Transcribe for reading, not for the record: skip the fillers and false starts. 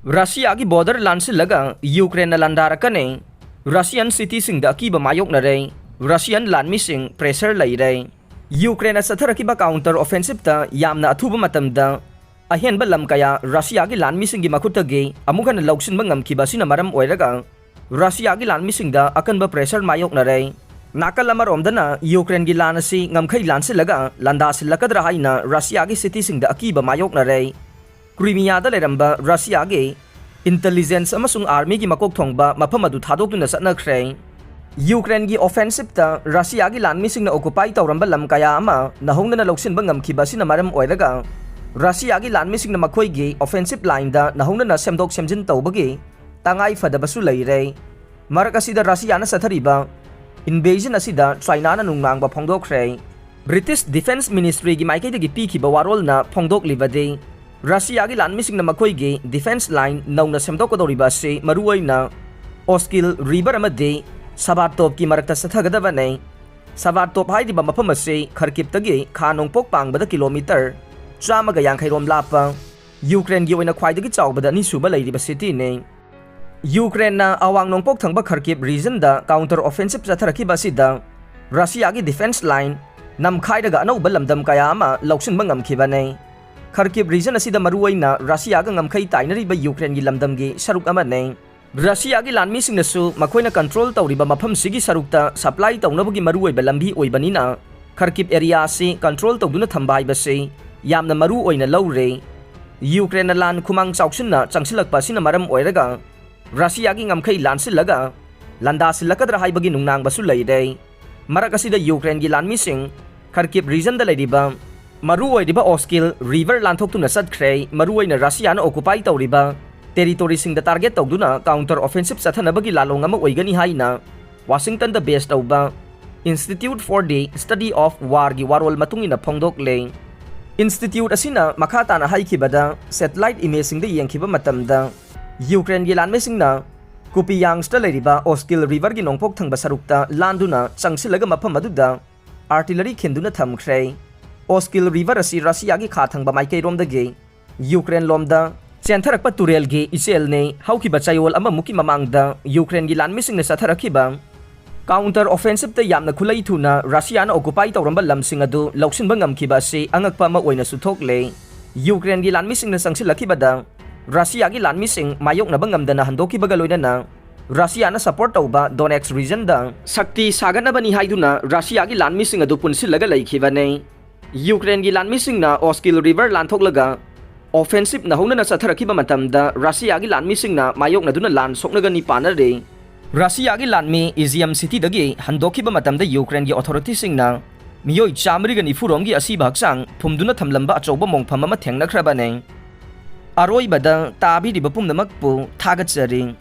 Russiagi border Lansillaga, Ukraine Landarakkani, Russian city Singda Akiba Mayoknare, Russian land missing pressure laire. Ukraine Satarakiba counter offensive ta yamna athuba matamda ahenba lam kaya Russiagi land missing gi makutagi amukan lauksin bangam kibasina maram oiraga Russiagi land missing da akanba pressure Mayoknare. Nakal amarom Ukraine gi lan asi ngamkhai Lansillaga Landasillaga haina Russiagi city Singda Akiba Mayoknare. Crimea da leramba Russia gi intelligence amasung army gi makok thongba mafam adu thadokuna satnakhre. Ukraine gi offensive ta Russia gi lan mising na occupy tawramba lam kaya ama nahongna na loksin bangam khibasina maram oiraga Russia gi lan mising na makhoi gi offensive line da nahongna na semdok semjin tawbagi tangai fadabasu leire. Marakasi da Russia na sathariba invasion asida China na nungnangba phongdokre. British Defense Ministry gi maikay gi pikhiba warol na phongdok libade Russia gi lan mising na makhoi gi defense line nauna semdokkodoriba se maruoi na Oskil river amade Sabatop ki marakta sathagadabane Sabatop haidiba mafam ase Kharkiv tagi khanongpok pangbada kilometer 180 rom lapa Ukraine gi oina khwaidagi chawbada ni suba leiriba city ne Ukraine na awang nongpok thangba Kharkiv region da counter offensive chatharakiba sida Russia gi defense line namkhaidaga anauba lamdam kaya ama loksin bangam khibane Kharkiv region asida maruoina Russia ga ngamkhai tainariba Ukraine gi lamdam gi saruk amane Russia gi lanmi singnasu makoina control tawriba mafam sigi sarukta supply tawnabagi maruoiba lambi oibanina Kharkiv area si control tawduna thambai base yamna maru oina lawre Ukraine lan khumang chawksinna changsilakpa sina maram oiraga Russia gi ngamkhai Lansillaga Landasillaga haibagi nungnang basu leide marakasida Ukraine gi lanmi sing Kharkiv region da leidiba maruoi diba Oskil river lanthokuna satkhre maruoi na Russia na occupy tawriba territory sing da target tawduna counter offensive sathanabagi lalong ama oigani haina Washington da based tawba Institute for the Study of War gi warol matungina phongdok le Institute asina makhata na haikibada satellite image sing da yengkhiba matamda Ukraine gi lanme sing na Kupiyang sta leiriba Oskil river gi nongpok thangba sarukta landuna changsilaga mafam aduda artillery khinduna thamkhre Oskil river asi Russia gi khathangba maikai romdagi Ukraine lomda Chentherakpa turel gi isel ne haukiba chayol ama muki mamangda Ukraine gi lanmising na satharakiba counter offensive ta yamna khulai thuna Russia na occupy tawramba lamsing adu loksinba ngamkhiba se angakpa ma oina suthokle Ukraine gi lanmising na sangsilakiba da Russia gi lanmising mayokna bangamdana handokiba galoina na Russia na support tawba Donetsk region da sakti saganabani haiduna Russia gi lanmising adu punsilaga leikhiba Ukraine gi lanmising na Oskil river lanthoklaga offensive na hongna na satharakiba matamda Russia gi lanmi singna mayokna duna lan soknaga ni panare Russia gi lanmi Izium city dagi handokiba matamda Ukraine gi authority singna miyoi chamri ga ni furom gi asiba haksang phumduna thamlamba achauba mongpham ama thengna khrabane aroi bada tabi diba pumnamakpu thagachari